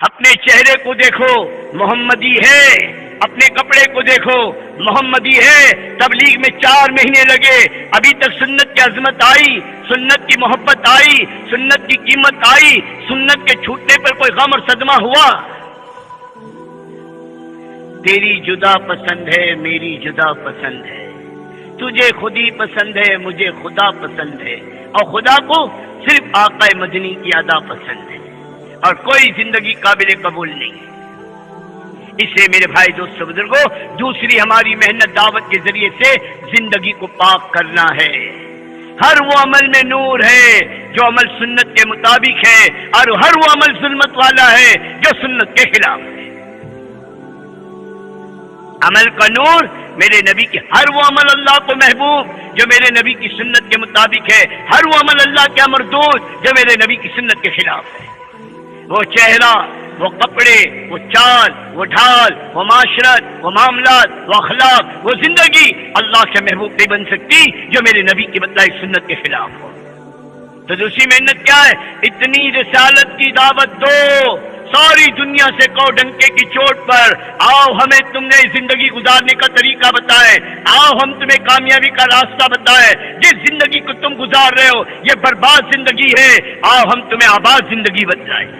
اپنے چہرے کو دیکھو محمدی ہے، اپنے کپڑے کو دیکھو محمدی ہے۔ تبلیغ میں 4 مہینے لگے، ابھی تک سنت کی عظمت آئی، سنت کی محبت آئی، سنت کی قیمت آئی، سنت کے چھوٹنے پر کوئی غم اور صدمہ ہوا؟ تیری جدا پسند ہے، میری جدا پسند ہے، تجھے خودی پسند ہے، مجھے خدا پسند ہے، اور خدا کو صرف آقا مدنی کی ادا پسند ہے، اور کوئی زندگی قابل قبول نہیں ہے۔ اس لیے میرے بھائی دوستو بزرگوں، دوسری ہماری محنت دعوت کے ذریعے سے زندگی کو پاک کرنا ہے۔ ہر وہ عمل میں نور ہے جو عمل سنت کے مطابق ہے، اور ہر وہ عمل ظلمت والا ہے جو سنت کے خلاف ہے۔ عمل کا نور میرے نبی کی، ہر وہ عمل اللہ کو محبوب جو میرے نبی کی سنت کے مطابق ہے، ہر وہ عمل اللہ کے مردود جو میرے نبی کی سنت کے خلاف ہے۔ وہ چہرہ، وہ کپڑے، وہ چال، وہ ڈھال، وہ معاشرت، وہ معاملات، وہ اخلاق، وہ زندگی اللہ کے محبوب نہیں بن سکتی جو میرے نبی کی بتائی سنت کے خلاف ہو۔ تو دوسری محنت کیا ہے؟ اتنی رسالت کی دعوت دو، ساری دنیا سے کہو ڈنکے کی چوٹ پر، آؤ ہمیں تم نے زندگی گزارنے کا طریقہ بتائے، آؤ ہم تمہیں کامیابی کا راستہ بتائے، جس زندگی کو تم گزار رہے ہو یہ برباد زندگی ہے، آؤ ہم تمہیں آباد زندگی بتلائیں۔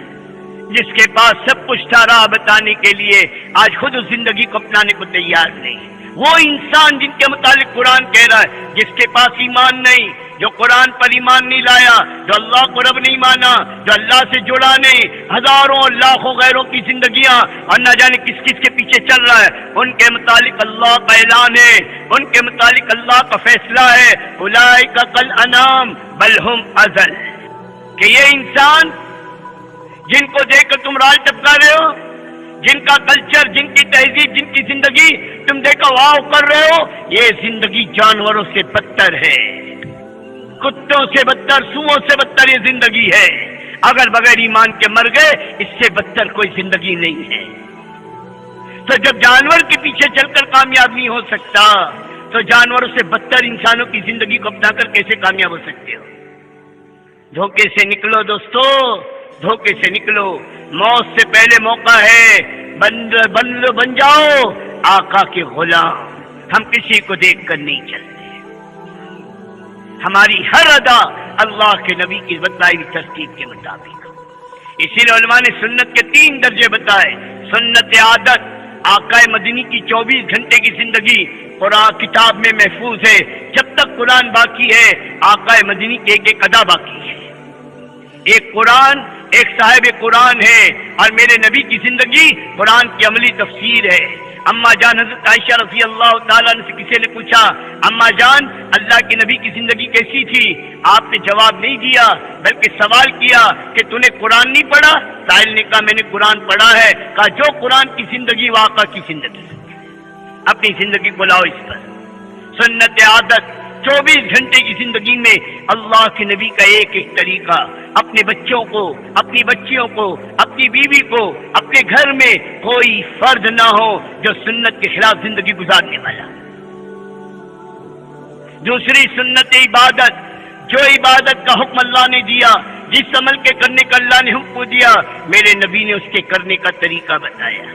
جس کے پاس سب کچھ تھا راہ بتانے کے لیے، آج خود اس زندگی کو اپنانے کو تیار نہیں۔ وہ انسان جن کے متعلق قرآن کہہ رہا ہے، جس کے پاس ایمان نہیں، جو قرآن پر ایمان نہیں لایا، جو اللہ کو رب نہیں مانا، جو اللہ سے جڑا نہیں، ہزاروں لاکھوں غیروں کی زندگیاں اور نہ جانے کس کس کے پیچھے چل رہا ہے، ان کے متعلق اللہ کا اعلان ہے، ان کے متعلق اللہ کا فیصلہ ہے، اولئک کالانعام بل ہم اضل، کہ یہ انسان جن کو دیکھ کر تم راج ٹپکا رہے ہو، جن کا کلچر، جن کی تہذیب، جن کی زندگی تم دیکھا واو کر رہے ہو، یہ زندگی جانوروں سے بدتر ہے، کتوں سے بدتر، سوؤں سے بدتر یہ زندگی ہے۔ اگر بغیر ایمان کے مر گئے، اس سے بدتر کوئی زندگی نہیں ہے۔ تو جب جانور کے پیچھے چل کر کامیاب نہیں ہو سکتا، تو جانوروں سے بدتر انسانوں کی زندگی کو اپنا کر کیسے کامیاب ہو سکتے ہو؟ دھوکے سے نکلو دوستو، دھوکے سے نکلو، موت سے پہلے موقع ہے، بن جاؤ آقا کے غلام۔ ہم کسی کو دیکھ کر نہیں چلتے، ہماری ہر ادا اللہ کے نبی کی بتائی ہوئی ترتیب کے مطابق۔ اسی لیے علماء نے سنت کے 3 درجے بتائے۔ سنت عادت، آقا مدنی کی 24 گھنٹے کی زندگی قرآن کتاب میں محفوظ ہے، جب تک قرآن باقی ہے آقا مدنی کی ایک ایک ادا باقی ہے۔ ایک قرآن، ایک صاحب قرآن ہے، اور میرے نبی کی زندگی قرآن کی عملی تفسیر ہے۔ اما جان حضرت عائشہ رضی اللہ تعالیٰ عنہ سے کسی نے پوچھا، اما جان اللہ کے نبی کی زندگی کیسی تھی؟ آپ نے جواب نہیں دیا بلکہ سوال کیا کہ تو نے قرآن نہیں پڑھا؟ سائل نے کہا میں نے قرآن پڑھا ہے۔ کہا جو قرآن کی زندگی وہ آقا کی زندگی، اپنی زندگی کو لاؤ اس پر۔ سنت عادت، 24 گھنٹے کی زندگی میں اللہ کے نبی کا ایک ایک طریقہ، اپنے بچوں کو، اپنی بچیوں کو، اپنی بیوی کو، اپنے گھر میں کوئی فرد نہ ہو جو سنت کے خلاف زندگی گزارنے والا۔ دوسری سنت عبادت، جو عبادت کا حکم اللہ نے دیا، جس عمل کے کرنے کا اللہ نے حکم دیا، میرے نبی نے اس کے کرنے کا طریقہ بتایا،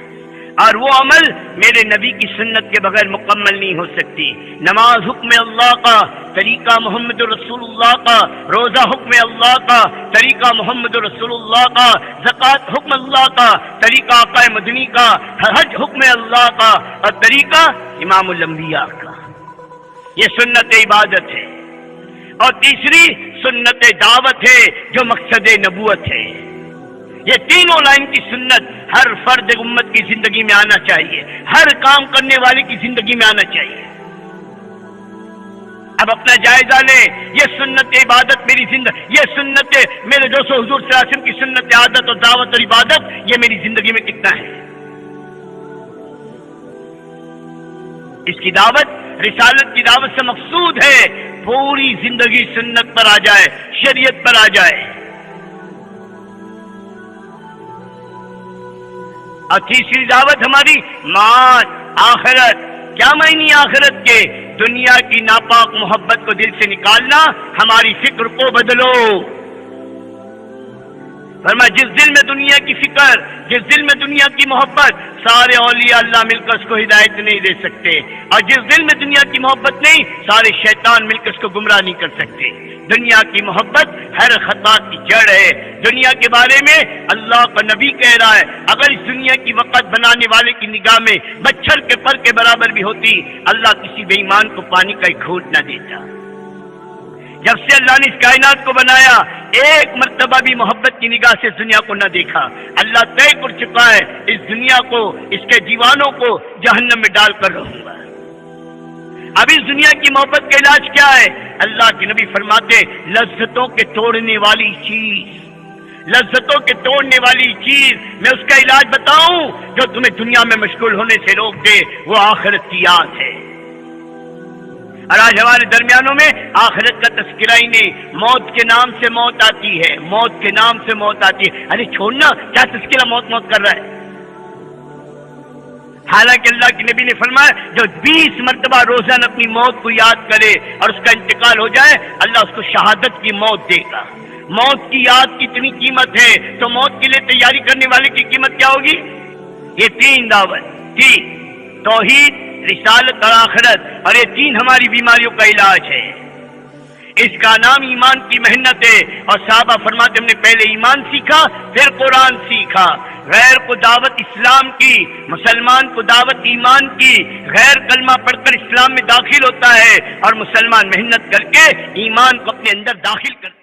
اور وہ عمل میرے نبی کی سنت کے بغیر مکمل نہیں ہو سکتی۔ نماز حکم اللہ کا، طریقہ محمد رسول اللہ کا، روزہ حکم اللہ کا، طریقہ محمد رسول اللہ کا، زکوٰۃ حکم اللہ کا، طریقہ آقا مدنی کا، حج حکم اللہ کا، اور طریقہ امام الانبیاء کا۔ یہ سنت عبادت ہے۔ اور تیسری سنت دعوت ہے جو مقصد نبوت ہے۔ یہ تینوں لائن کی سنت ہر فرد امت کی زندگی میں آنا چاہیے، ہر کام کرنے والے کی زندگی میں آنا چاہیے۔ اب اپنا جائزہ لیں، یہ سنت عبادت میری زندگی، یہ سنت میرے دوستو حضور صلی اللہ علیہ وسلم کی سنت عادت اور دعوت اور عبادت، یہ میری زندگی میں کتنا ہے؟ اس کی دعوت، رسالت کی دعوت سے مقصود ہے پوری زندگی سنت پر آ جائے، شریعت پر آ جائے۔ اور تیسری دعوت ہماری مال، آخرت۔ کیا معنی آخرت کے؟ دنیا کی ناپاک محبت کو دل سے نکالنا، ہماری فکر کو بدلو۔ فرمایا جس دل میں دنیا کی فکر، جس دل میں دنیا کی محبت، سارے اولیاء اللہ مل کر اس کو ہدایت نہیں دے سکتے، اور جس دل میں دنیا کی محبت نہیں، سارے شیطان مل کر اس کو گمراہ نہیں کر سکتے۔ دنیا کی محبت ہر خطا کی جڑ ہے۔ دنیا کے بارے میں اللہ کا نبی کہہ رہا ہے، اگر اس دنیا کی وقت بنانے والے کی نگاہ میں مچھر کے پر کے برابر بھی ہوتی، اللہ کسی بے ایمان کو پانی کا ایک گھونٹ نہ دیتا۔ جب سے اللہ نے اس کائنات کو بنایا، ایک مرتبہ بھی محبت کی نگاہ سے اس دنیا کو نہ دیکھا۔ اللہ طے کر چکا ہے اس دنیا کو، اس کے دیوانوں کو جہنم میں ڈال کر رہوں گا۔ اب اس دنیا کی محبت کا علاج کیا ہے؟ اللہ کے نبی فرماتے لذتوں کے توڑنے والی چیز، لذتوں کے توڑنے والی چیز، میں اس کا علاج بتاؤں جو تمہیں دنیا میں مشغول ہونے سے روک دے، وہ آخرت کی یاد ہے۔ اور آج ہمارے درمیانوں میں آخرت کا تذکرہ ہی نہیں، موت کے نام سے موت آتی ہے، موت کے نام سے موت آتی ہے۔ ارے چھوڑنا، کیا تذکرہ موت موت کر رہا ہے؟ حالانکہ اللہ کے نبی نے فرمایا جو 20 مرتبہ روزانہ اپنی موت کو یاد کرے اور اس کا انتقال ہو جائے، اللہ اس کو شہادت کی موت دے گا۔ موت کی یاد کی اتنی قیمت ہے تو موت کے لیے تیاری کرنے والے کی قیمت کیا ہوگی؟ یہ 3 دعوت تھی، توحید، رسالت اور آخرت، اور یہ 3 ہماری بیماریوں کا علاج ہے۔ اس کا نام ایمان کی محنت ہے، اور صحابہ فرماتے ہم نے پہلے ایمان سیکھا پھر قرآن سیکھا۔ غیر کو دعوت اسلام کی، مسلمان کو دعوت ایمان کی۔ غیر کلمہ پڑھ کر اسلام میں داخل ہوتا ہے، اور مسلمان محنت کر کے ایمان کو اپنے اندر داخل کرتا ہے۔